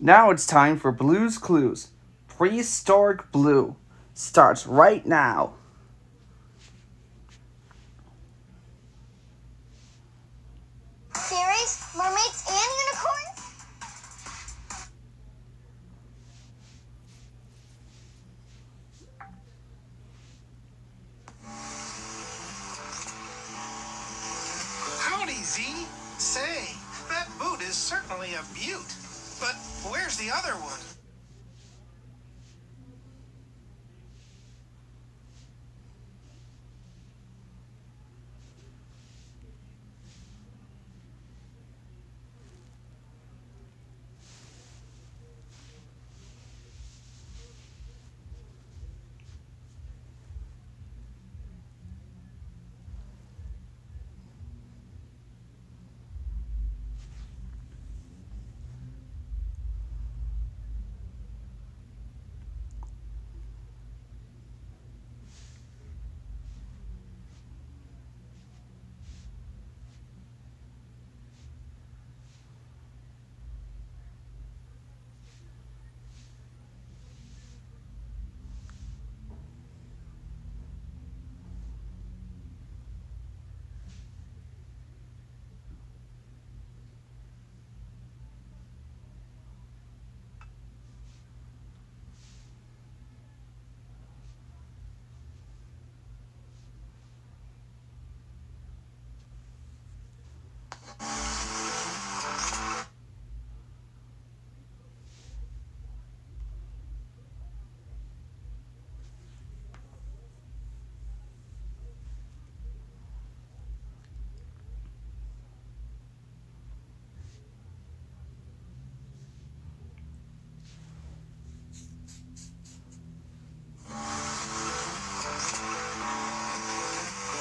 Now it's time for Blue's Clues. Prehistoric Blue starts right now. Fairies, mermaids, and unicorns? Howdy, Z. Say, that boot is certainly a beaut. But where's the other one?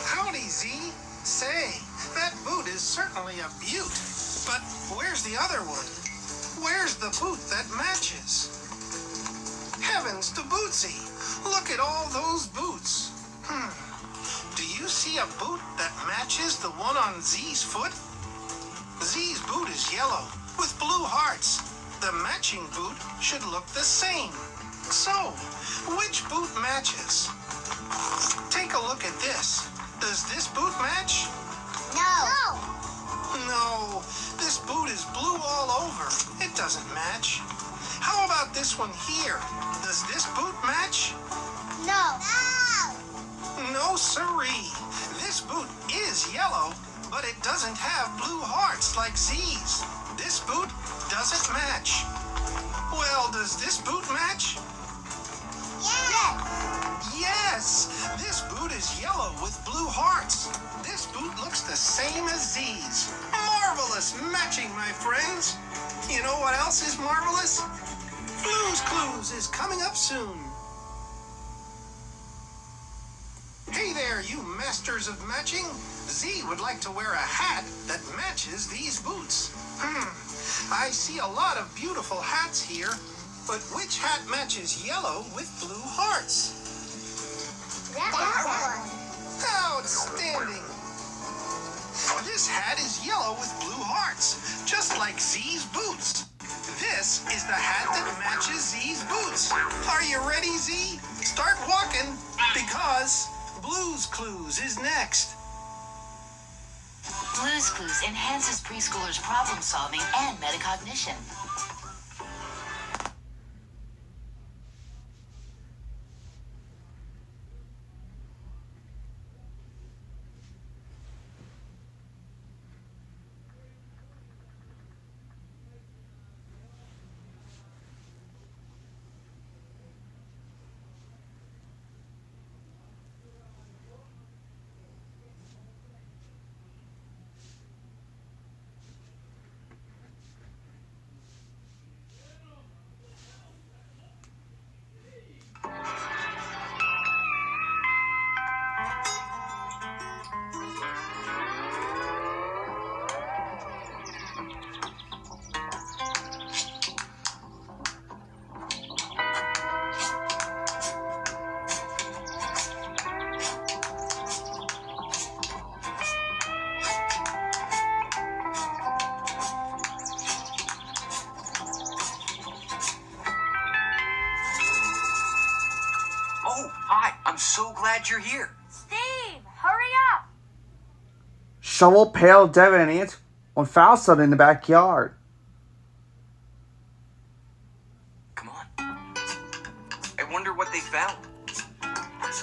Howdy, Z. Say, that boot is certainly a beaut. But where's the other one? Where's the boot that matches? Heavens to Bootsy! Look at all those boots. Do you see a boot that matches the one on Z's foot? Z's boot is yellow with blue hearts. The matching boot should look the same. So, which boot matches? Take a look at this. Does this boot match? No. No, this boot is blue all over. It doesn't match. How about this one here? Does this boot match? No. No, siree. This boot is yellow, but it doesn't have blue hearts like Z's. This boot doesn't match. Well, does this boot match? Yes, this boot is yellow with blue hearts. This boot looks the same as Z's. Marvelous matching, my friends. You know what else is marvelous? Blue's Clues is coming up soon. Hey there, you masters of matching. Z would like to wear a hat that matches these boots. I see a lot of beautiful hats here, but which hat matches yellow with blue hearts? That one. Outstanding! This hat is yellow with blue hearts, just like Z's boots. This is the hat that matches Z's boots. Are you ready, Z? Start walking, because Blue's Clues is next. Blue's Clues enhances preschoolers' problem solving and metacognition. Hi, I'm so glad you're here. Steve, hurry up. Shovel, pail, Devin, and Ant found something in the backyard. Come on. I wonder what they found.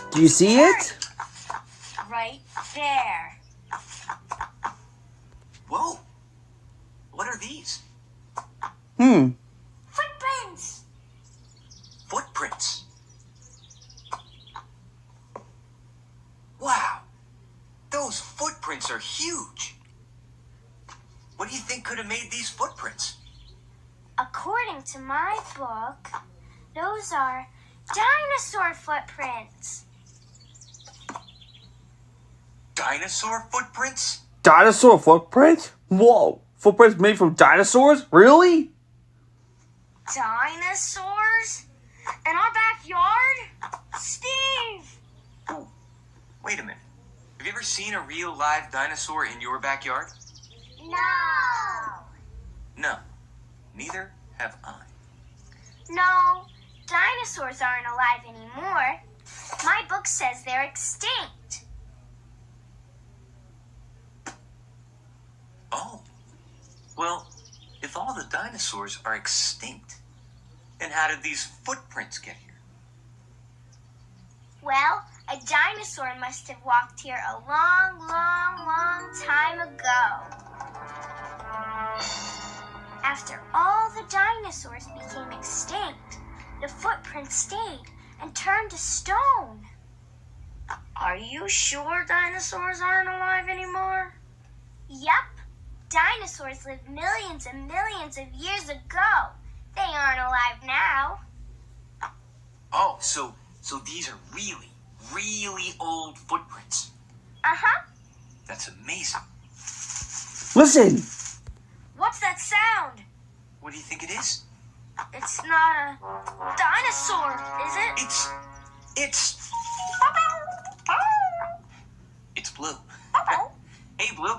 Do you see it? Right there. Whoa. What are these? Footprints. Footprints. Wow. Those footprints are huge. What do you think could have made these footprints? According to my book, those are dinosaur footprints. Dinosaur footprints? Dinosaur footprint? Whoa. Footprints made from dinosaurs? Really? Dinosaurs? In our backyard? Steve! Oh, wait a minute. Have you ever seen a real live dinosaur in your backyard? No. No. Neither have I. No, dinosaurs aren't alive anymore. My book says they're extinct. Oh. Well, if all the dinosaurs are extinct, then how did these footprints get here? Well, a dinosaur must have walked here a long, long, long time ago. After all the dinosaurs became extinct, the footprints stayed and turned to stone. Are you sure dinosaurs aren't alive anymore? Yep. Dinosaurs lived millions and millions of years ago. They aren't alive now. Oh, so these are really, really old footprints. Uh-huh. That's amazing. Listen. What's that sound? What do you think it is? It's not a dinosaur, is it? It's Blue. Hey, Blue,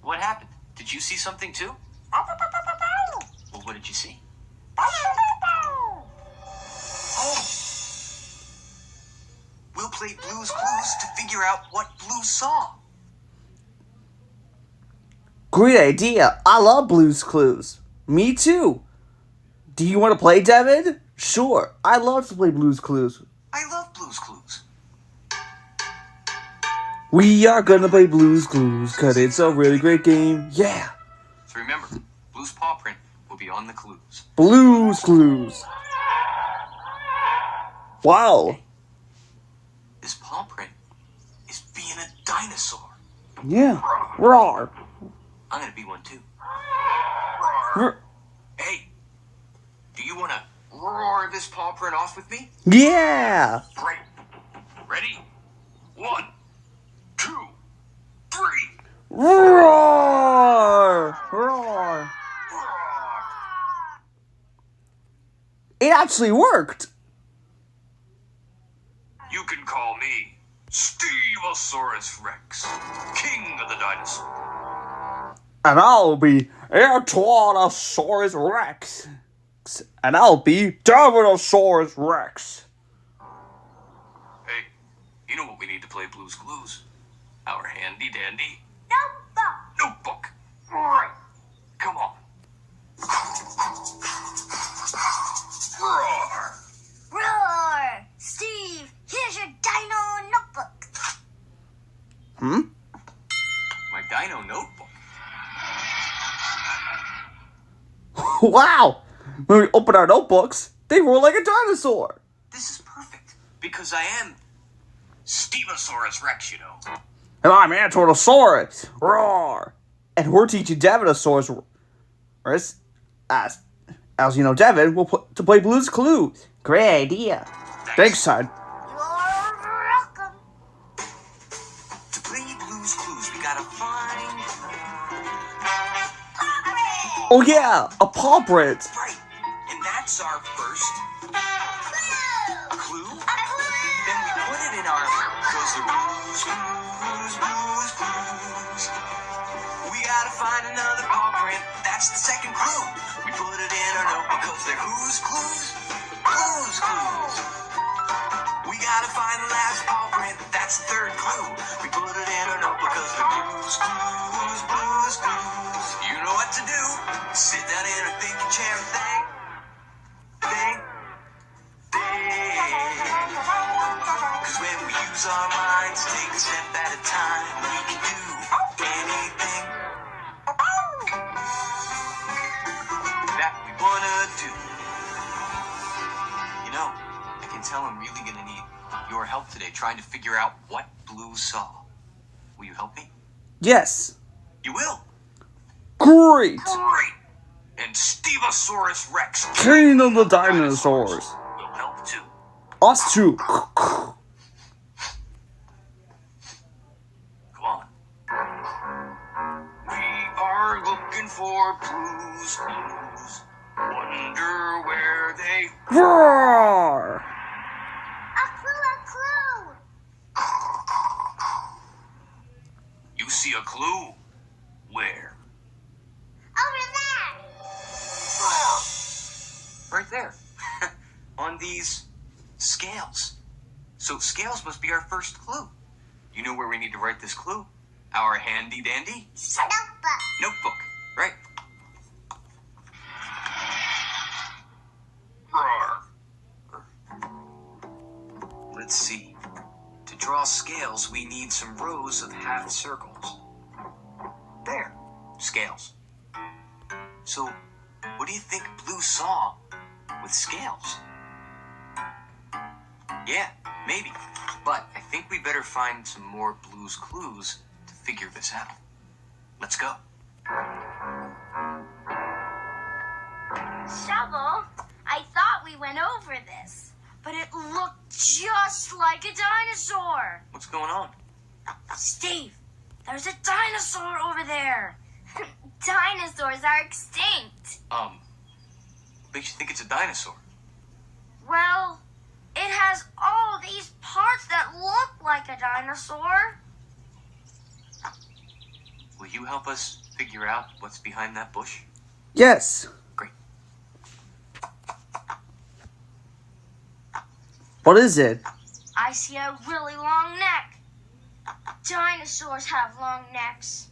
what happened? Did you see something too? Well, what did you see? Oh! We'll play Blue's Clues to figure out what Blue saw. Great idea. I love Blue's Clues. Me too. Do you want to play, Devin? Sure. I love to play Blue's Clues. I love Blue's Clues. We are gonna play Blue's Clues, cause it's a really great game. Yeah. So remember, Blue's paw print will be on the clues. Blue's Clues. Wow. This paw print is being a dinosaur. Yeah. Roar. I'm gonna be one too. R- Hey, do you want to roar this paw print off with me? Yeah. Great. Ready? 1, 2, 3. Roar. Roar. It actually worked. You can call me Stevosaurus Rex, king of the dinosaurs. And I'll be Tyrannosaurus Rex. And I'll be Tyrannosaurus Rex. Hey, you know what we need to play Blue's Clues? Our handy dandy notebook. Right. Come on. Roar. Roar! Steve, here's your dino notebook. My dino notebook. Wow. When we open our notebooks, they roll like a dinosaur. This is perfect because I am Stevosaurus Rex, you know. And I'm Tyrannosaurus. Roar. And we're teaching Devinosaurus. As you know, Devin will to play Blue's Clues. Great idea. Thanks, son. You're welcome. To play Blue's Clues, we gotta find. Oh yeah, a paw print. Right, and that's our first clue. Then we put it in our. Cause the Blue's Clues. We gotta find another paw print. That's the second clue. We put it in our notebook because they're who's clues? Blue's Clues. We gotta gotta find the last paw print. That's the third clue. We put it in our notebook because the blues, clues, blues, clues. You know what to do. Sit down in a thinking chair and think. Cause when we use our minds, take a step at a time, we can do anything that we wanna do. You know, I can tell I'm really gonna need your help today trying to figure out what Blue saw. Will you help me? Yes. You will? Great. Great! And Stegosaurus Rex, King of the dinosaurs. will help too. Us too. Come on. We are looking for Blue's clues. Wonder where they... Roar. A clue! You see a clue? Where? Over there! Right there. On these scales. So scales must be our first clue. You know where we need to write this clue? Our handy dandy notebook, right? Let's see. To draw scales, we need some rows of half circles. There, scales. So, what do you think Blue saw with scales? Yeah, maybe. But I think we better find some more Blue's clues to figure this out. Let's go. Shovel, I thought we went over this, but it looked just like a dinosaur. What's going on? Steve, there's a dinosaur over there. Dinosaurs are extinct. What makes you think it's a dinosaur? Well, it has all these parts that look like a dinosaur. Will you help us figure out what's behind that bush? Yes. Great. What is it? I see a really long neck. Dinosaurs have long necks.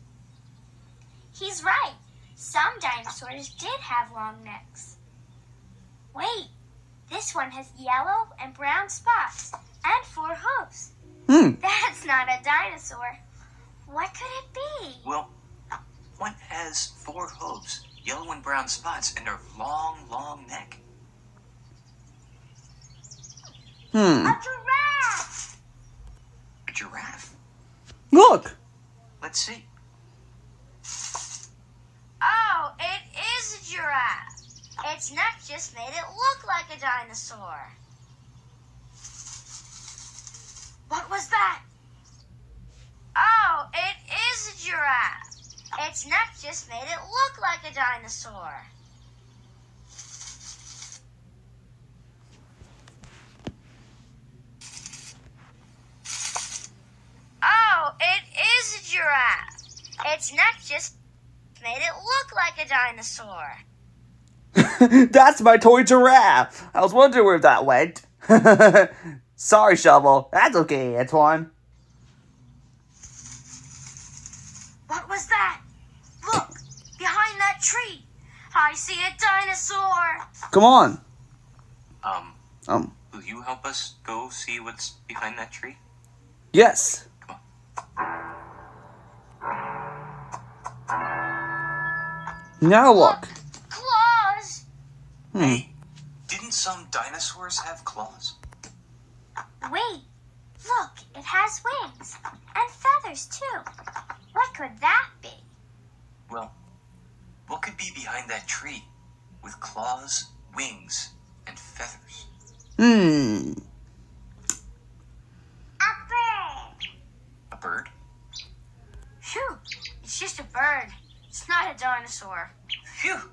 He's right. Some dinosaurs did have long necks. Wait, this one has yellow and brown spots and 4 hooves. That's not a dinosaur. What could it be? Well, one has 4 hooves, yellow and brown spots, and a long, long neck. A giraffe! A giraffe? Look. Let's see. Oh, it is a giraffe. Its neck just made it look like a dinosaur. What was that? Oh, it is a giraffe. Its neck just made it look like a dinosaur. Oh, it is a giraffe. Its neck just made it look like a dinosaur. That's my toy giraffe. I was wondering where that went. Sorry, Shovel. That's okay, Antoine. What was that? Look, behind that tree. I see a dinosaur. Come on. Will you help us go see what's behind that tree? Yes. Come on. Now look. Claws. Hey, didn't some dinosaurs have claws? Wait, look, it has wings and feathers too. What could that be? Well, what could be behind that tree with claws, wings, and feathers? A bird. A bird? Phew, it's just a bird. It's not a dinosaur. Phew!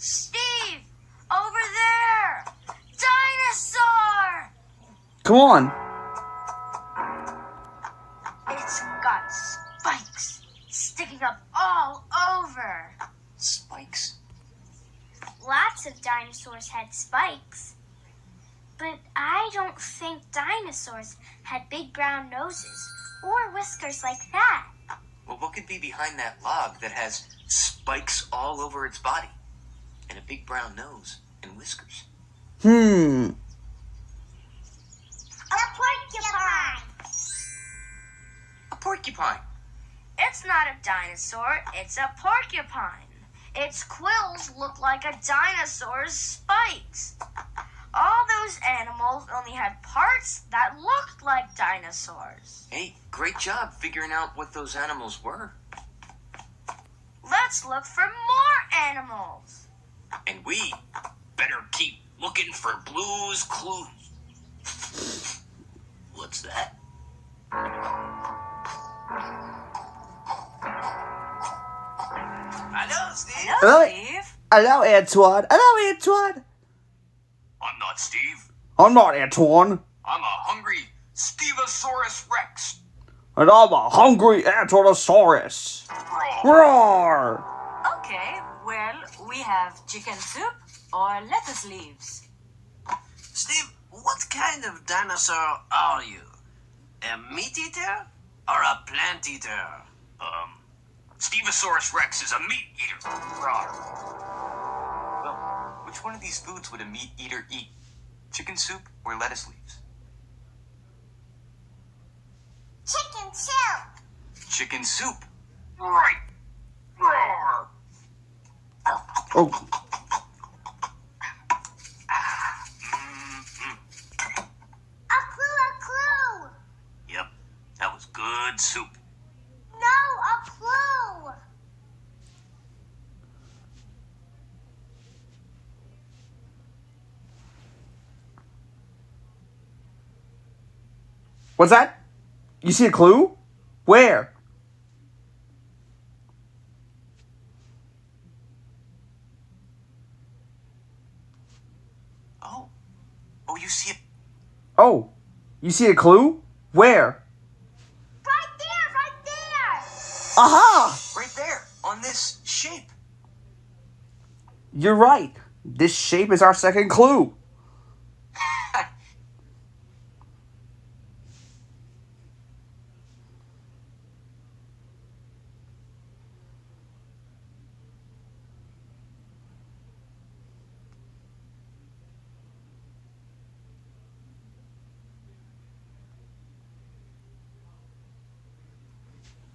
Steve, over there. Dinosaur. Come on. It's got spikes sticking up all over. Spikes? Lots of dinosaurs had spikes. But But I don't think dinosaurs had big brown noses or whiskers like that. Well, what could be behind that log that has spikes all over its body and a big brown nose and whiskers? A porcupine! A porcupine. It's not a dinosaur, it's a porcupine. Its quills look like a dinosaur's spikes. All those animals only had parts that looked like dinosaurs. Hey, great job figuring out what those animals were. Let's look for more animals. And we better keep looking for Blue's Clues. What's that? Hello, Steve. Hello, Steve. hello, Antoine. Hello, Antoine. I'm not Steve. I'm not Antoine. I'm a hungry Stevosaurus Rex. And I'm a hungry Antonosaurus. Roar! Okay, well, we have chicken soup or lettuce leaves. Steve, what kind of dinosaur are you? A meat eater or a plant eater? Stevosaurus Rex is a meat eater. Rawr. Well, which one of these foods would a meat eater eat? Chicken soup or lettuce leaves? Chicken soup! Chicken soup. Right. Rawr. Oh, A clue! Yep, that was good soup. No, a clue! what's that? You see a clue? Where? Oh, you see it? Oh, you see a clue? Where? Right there! Aha! Right there, on this shape. You're right. This shape is our second clue.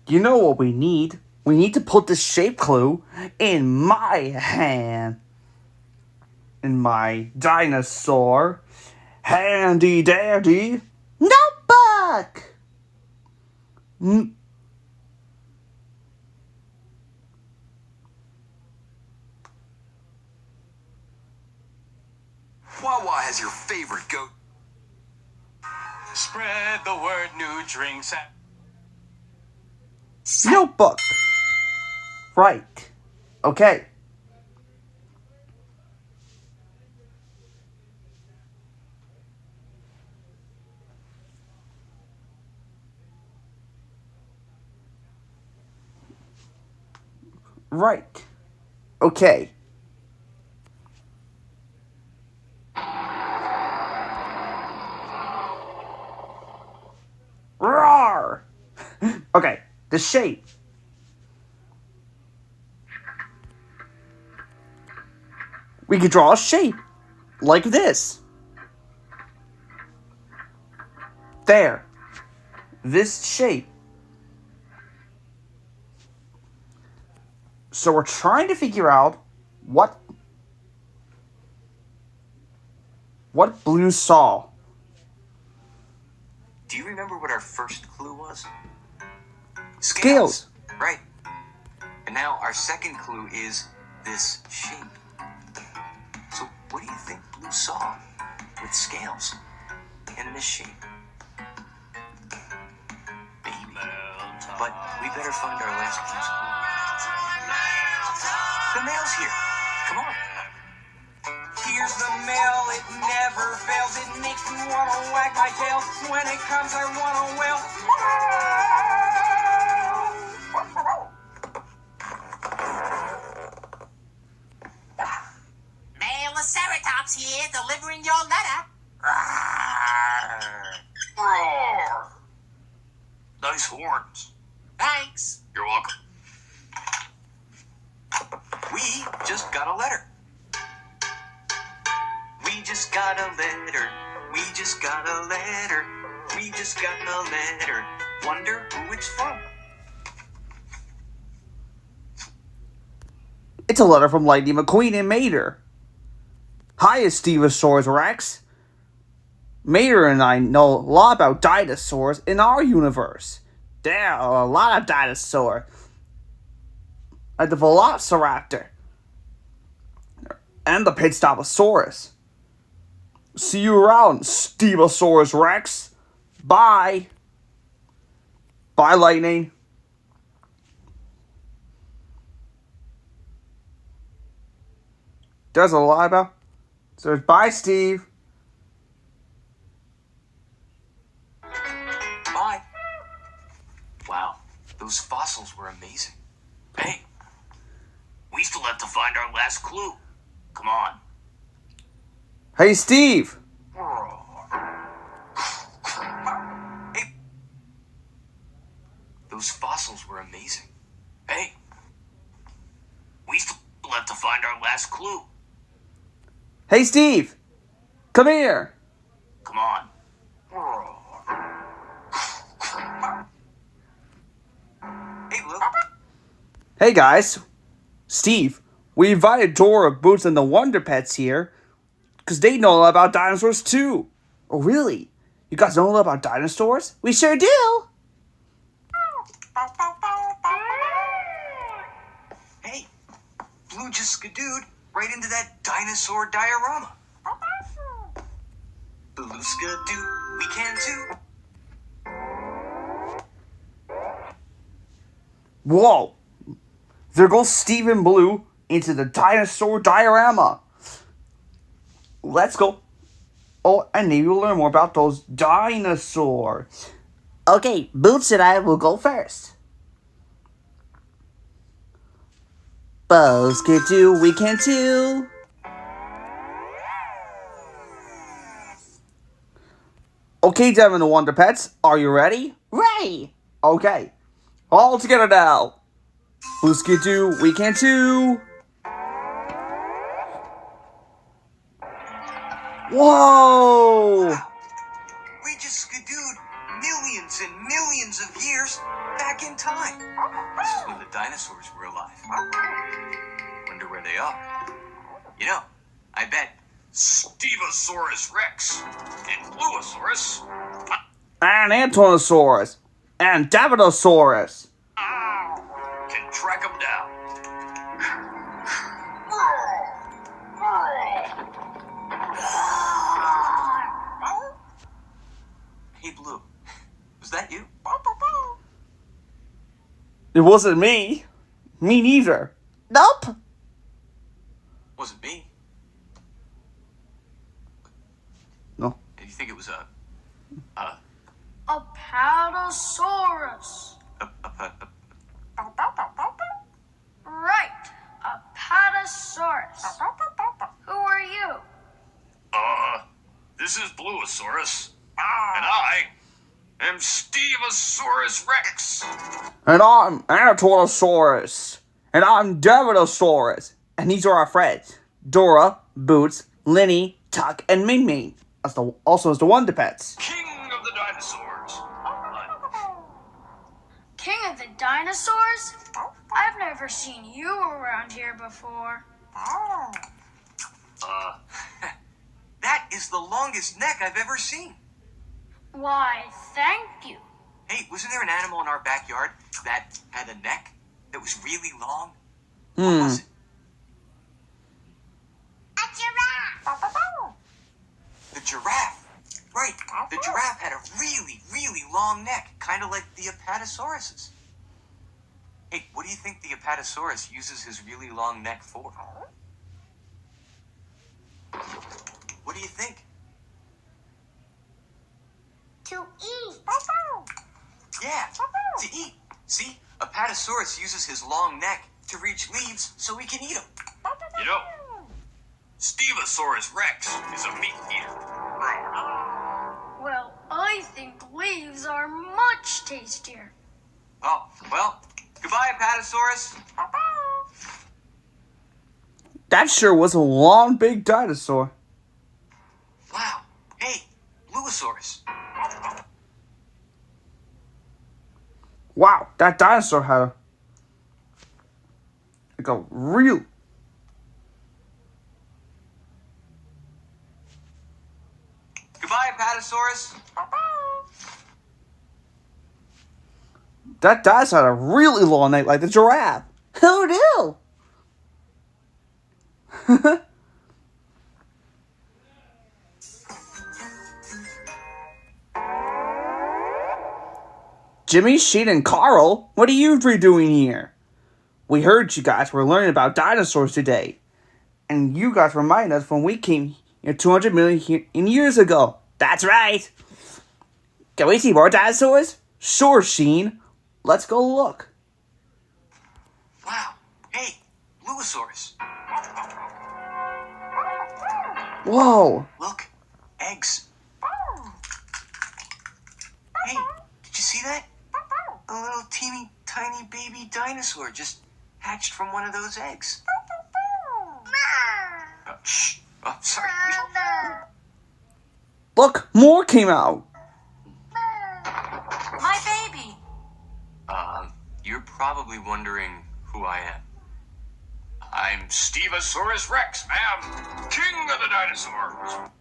You know what we need? We need to put the shape clue in my hand. In my dinosaur handy dandy notebook. Wawa has your favorite goat. Spread the word, new drinks. Notebook. Right. Okay. Right. Okay. Roar! Okay, the shape. We could draw a shape like this. There. This shape. So we're trying to figure out what Blue saw. Do you remember what our first clue was? Scales. Right. And now our second clue is this shape. So what do you think Blue saw with scales in this shape? Maybe. But we better find our last clue. The mail's here. Come on. Here's the mail, it never fails. It makes me wanna wag my tail. When it comes, I wanna wail. Mail Ceratops here, delivering your letter. those horns. Thanks. You're welcome. We just got a letter. We just got a letter. We just got a letter. We just got a letter. Wonder who it's from. It's a letter from Lightning McQueen and Mater. Hi, Stegosaurus Rex. Mater and I know a lot about dinosaurs in our universe. There are a lot of dinosaurs. Like the Velociraptor. And the Pit-Stoposaurus. See you around, Stegosaurus Rex. Bye. Bye, Lightning. There's a lot about. So there's bye, Steve. Bye. Wow, those fossils were amazing. Hey, we still have to find our last clue. Come on. Hey, Steve. Hey, those fossils were amazing. Hey, we still have to find our last clue. Hey, Steve. Come here. Come on. Hey, Blue. Hey, guys. Steve, we invited Dora, Boots, and the Wonder Pets here because they know a lot about dinosaurs, too. Oh, really? You guys know a lot about dinosaurs? We sure do. Hey, Blue just skadooed right into that dinosaur diorama. Blue skadoo, we can too. Whoa. There goes Steve and Blue into the dinosaur diorama. Let's go. Oh, and maybe we'll learn more about those dinosaurs. Okay, Boots and I will go first. Bows can do, we can too. Okay, Devin the Wonder Pets, are you ready? Ready! Okay, all together now. Blue Skidoo, we can too. Whoa! We just skadooed millions and millions of years back in time. This is when the dinosaurs were alive. Wonder where they are. You know, I bet Stegosaurus Rex and Bluosaurus And Antonosaurus. And Davinosaurus. can track them down. Hey, Blue, was that you? It wasn't me. Me neither. Nope. Wasn't me. No. Did you think it was a Apatosaurus. Right, Apatosaurus. Who are you? This is Bluosaurus, and I am Stegosaurus Rex. And I'm Anatonosaurus. And I'm Davinosaurus. And these are our friends. Dora, Boots, Linny, Tuck, and Ming Ming. Also as the Wonder Pets. King of the dinosaurs. King of the dinosaurs? I've never seen you around here before. That is the longest neck I've ever seen. Why, thank you. Hey, wasn't there an animal in our backyard that had a neck that was really long? What Hmm. was it? A giraffe. The giraffe. Right. The giraffe had a really, really long neck, kind of like the Apatosauruses. Hey, what do you think the Apatosaurus uses his really long neck for? What do you think? To eat. Yeah, to eat. See, Apatosaurus uses his long neck to reach leaves so he can eat them. You know, Stegosaurus Rex is a meat eater. Well, I think leaves are much tastier. Oh, well, goodbye, Apatosaurus. That sure was a long, big dinosaur. Wow. Hey, Bluosaurus. Wow, that dinosaur had like a real... Goodbye, Apatosaurus. That dinosaur had a really long neck like the giraffe. Who knew? Jimmy, Sheen, and Carl, what are you three doing here? We heard you guys were learning about dinosaurs today. And you guys reminded us when we came here 200 million years ago. That's right. Can we see more dinosaurs? Sure, Sheen. Let's go look. Wow. Hey, Bluosaurus. Whoa. Look, eggs. Hey, did you see that? A little teeny tiny baby dinosaur just hatched from one of those eggs. Shh. Oh, sorry. Look, more came out. My baby. You're probably wondering who I am. I'm Stevosaurus Rex, ma'am. King of the dinosaurs.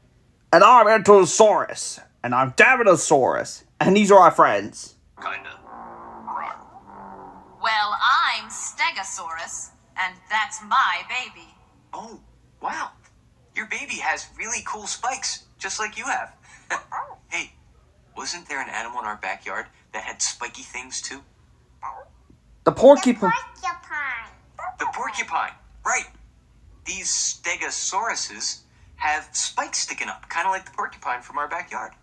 And I'm Ankylosaurus. And I'm Davinosaurus. And these are our friends. Kinda. Well, I'm Stegosaurus, and that's my baby. Oh, wow. Your baby has really cool spikes, just like you have. Hey, wasn't there an animal in our backyard that had spiky things too? The porcupine. The porcupine, right. These Stegosauruses have spikes sticking up, kind of like the porcupine from our backyard.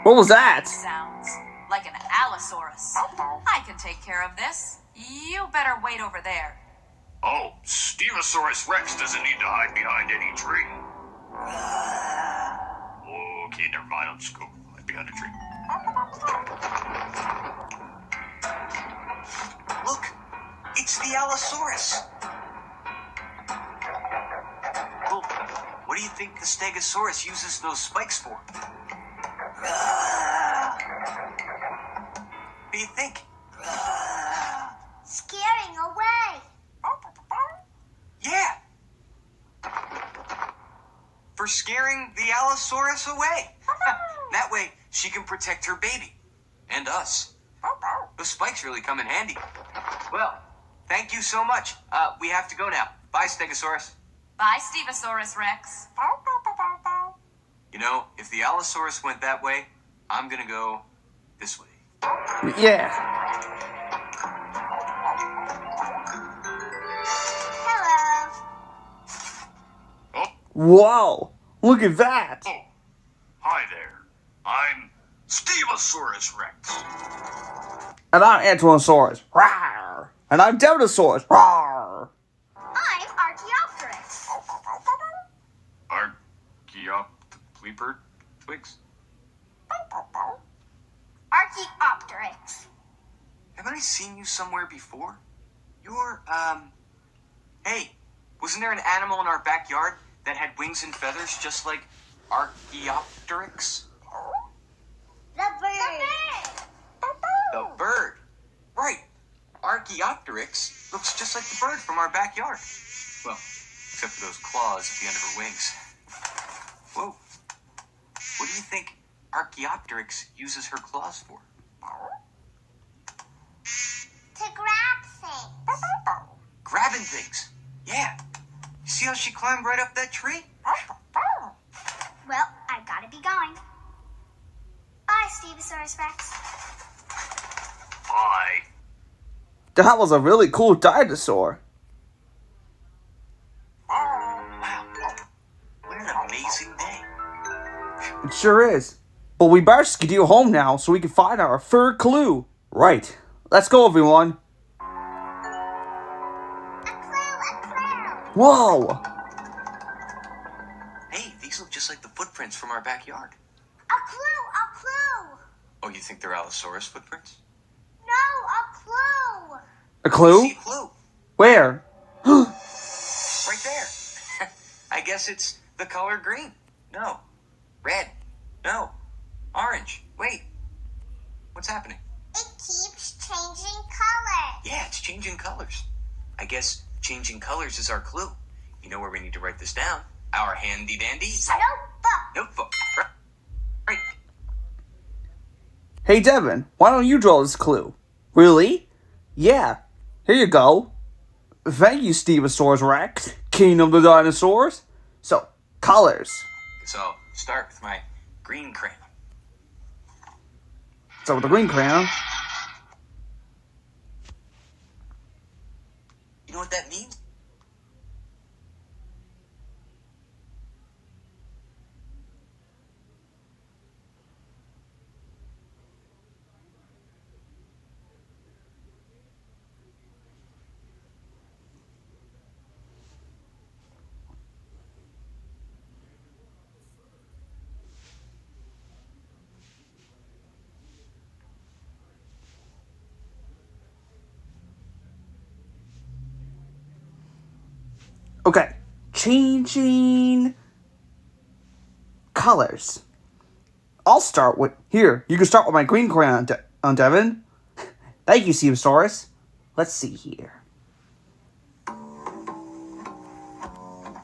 What was that? Sounds like an Allosaurus. I can take care of this. You better wait over there. Oh, Stevosaurus Rex doesn't need to hide behind any tree. Okay, never mind. I'll just go hide behind a tree. Look, it's the Allosaurus. Well, what do you think the Stegosaurus uses those spikes for? What do you think? Scaring away. Yeah. For scaring the Allosaurus away. That way, she can protect her baby. And us. Those spikes really come in handy. Well, thank you so much. We have to go now. Bye, Stegosaurus. Bye, Stegosaurus Rex. You know, if the Allosaurus went that way, I'm gonna go this way. Yeah. Hello. Whoa. Look at that. Oh, hi there. I'm Stevosaurus Rex. And I'm Ankylosaurus. Rawr. And I'm Davinosaurus. Rawr. I'm Archaeopteryx. Archaeopteryx? Twigs? Archaeopteryx. Haven't I seen you somewhere before? You're, hey, wasn't there an animal in our backyard that had wings and feathers just like Archaeopteryx? The bird. The bird. Right. Archaeopteryx looks just like the bird from our backyard. Well, except for those claws at the end of her wings. Whoa. What do you think Archaeopteryx uses her claws for? To grab things. Grabbing things. Yeah. You see how she climbed right up that tree? Well, I've got to be going. Bye, Stegosaurus Rex. Bye. That was a really cool dinosaur. Wow. What an amazing day. It sure is. But we better skedaddle home now so we can find our third clue. Right. Let's go, everyone. A clue. Whoa. Hey, these look just like the footprints from our backyard. A clue. Oh, you think they're Allosaurus footprints? No, a clue. A clue? See a clue. Where? Right there. I guess it's the color green. No. Red. No. Orange. Wait. What's happening? It keeps changing color. Yeah, it's changing colors. I guess changing colors is our clue. You know where we need to write this down? Our handy dandy notebook. Right. Hey, Devin, why don't you draw this clue? Really? Yeah. Here you go. Thank you, Stegosaurus Rex, king of the dinosaurs. So, colors. So I'll start with my green crayon. So with the green crayon. You know what that means? Okay, changing colors. I'll start with, here, you can start with my green crayon, Devin. Thank you, Stegosaurus. Let's see here.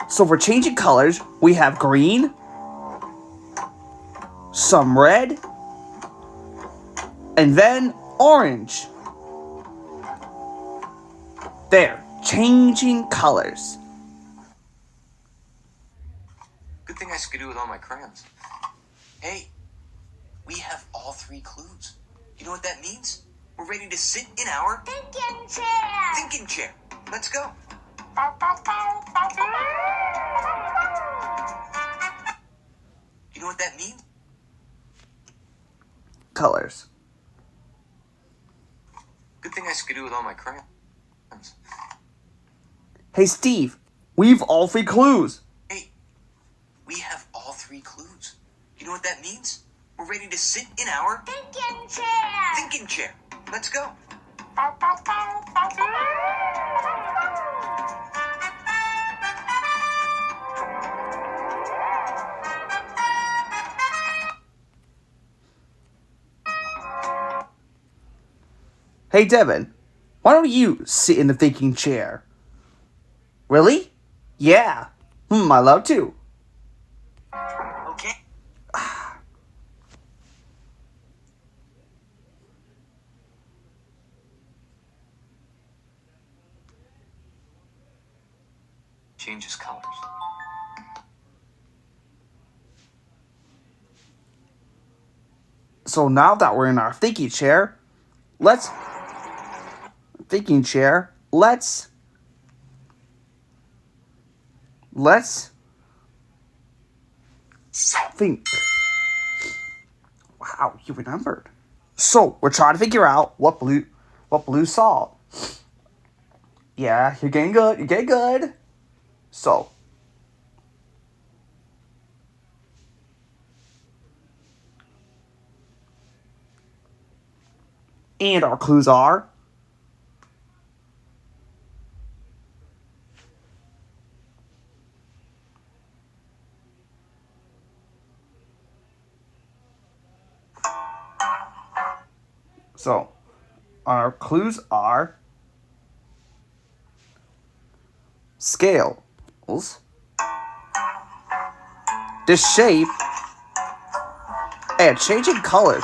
So for changing colors, we have green, some red, and then orange. There, changing colors. Good thing I skidoo with all my crayons. Hey, we have all 3 clues. You know what that means? We're ready to sit in our Thinking chair. thinking chair. Let's go. You know what that means? Colors. Good thing I skidoo with all my crayons. Hey, Steve, we've all 3 clues. Hey, we have all 3 clues. You know what that means? We're ready to sit in our Thinking chair. thinking chair. Let's go. Hey, Devin, why don't you sit in the thinking chair? Really? Yeah. I love to. Okay. Changes colors. So now that we're in our thinking chair, let's think. Wow, you remembered. So we're trying to figure out what Blue saw. Yeah, you're getting good. You're getting good. So. And our clues are. So, our clues are scales, the shape, and changing colors.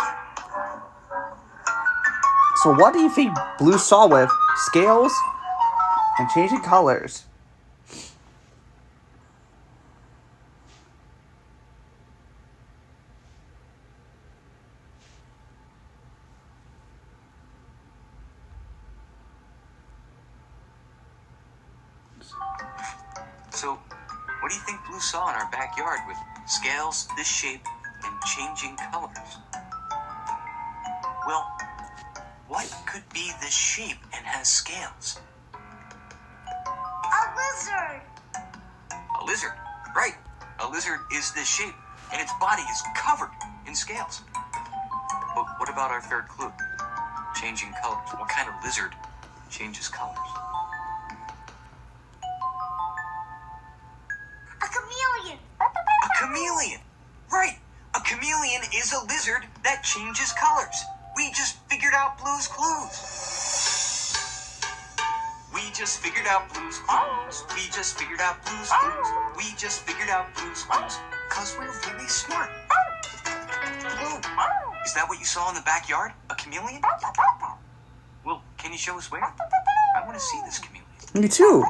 So what do you think Blue saw with scales and changing colors? So, what do you think Blue saw in our backyard with scales, this shape, and changing colors? Well, what could be this shape and has scales? A lizard. A lizard. Right. A lizard is this shape, and its body is covered in scales. But what about our third clue? Changing colors. What kind of lizard changes colors? A chameleon. A chameleon! Right! A chameleon is a lizard that changes colors. We just figured out Blue's Clues. We just figured out Blue's Clues. We just figured out Blue's Clues. We just figured out Blue's Clues. 'Cause we're really smart. Blue, is that what you saw in the backyard? A chameleon? Well, can you show us where? I want to see this chameleon. Me too.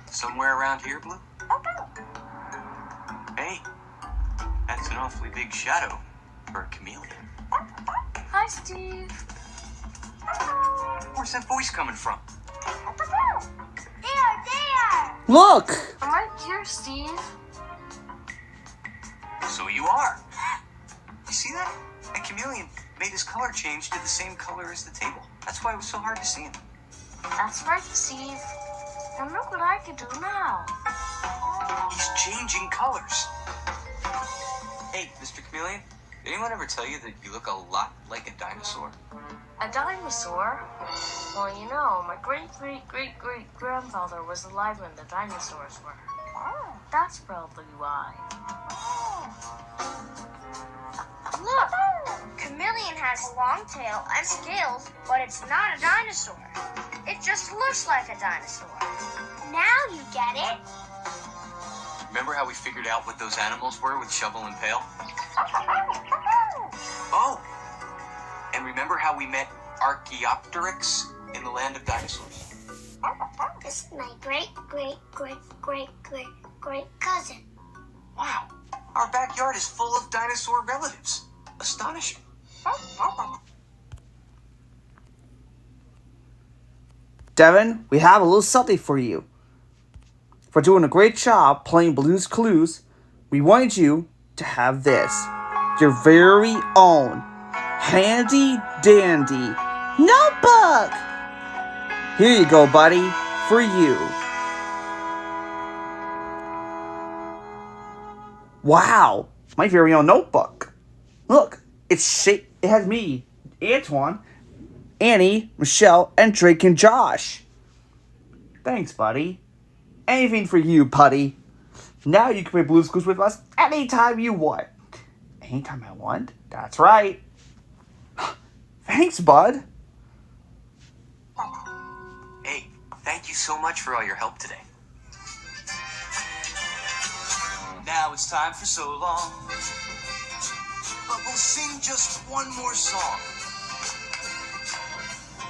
Somewhere around here, Blue? Hey, that's an awfully big shadow for a chameleon. Hi, Steve. Where's that voice coming from? There. Look! I'm right here, Steve. So you are. You see that? A chameleon made his color change to the same color as the table. That's why it was so hard to see him. That's right, Steve. And look what I can do now. He's changing colors. Hey, Mr. Chameleon, did anyone ever tell you that you look a lot like a dinosaur? A dinosaur? Well, you know, my great-great-great-great-grandfather was alive when the dinosaurs were. That's probably why. Look! Chameleon has a long tail and scales, but it's not a dinosaur. It just looks like a dinosaur. Now you get it. Remember how we figured out what those animals were with Shovel and Pail? Oh! And remember how we met Archaeopteryx in the land of dinosaurs? This is my great-great-great-great-great cousin. Wow! Our backyard is full of dinosaur relatives. Astonishing. Devin, we have a little something for you. For doing a great job playing Blue's Clues, we wanted you to have this. Your very own handy dandy notebook! Here you go, buddy, for you. Wow, my very own notebook. Look, it's shaped. It has me, Antoine, Annie, Michelle, and Drake and Josh. Thanks, buddy. Anything for you, Putty. Now you can play Blue's Clues with us anytime you want. Anytime I want? That's right. Thanks, bud. Hey, thank you so much for all your help today. Now it's time for So Long. But we'll sing just one more song.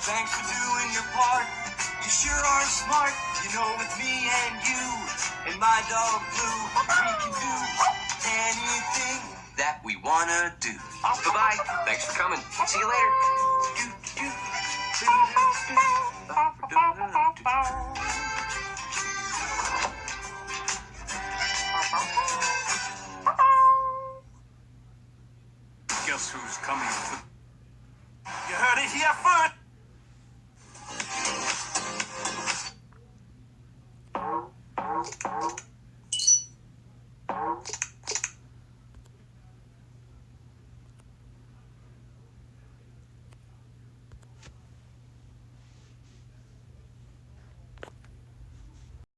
Thanks for doing your part. You sure are smart. You know, with me and you and my dog Blue, we can do anything that we wanna do. Bye-bye. Thanks for coming. See you later.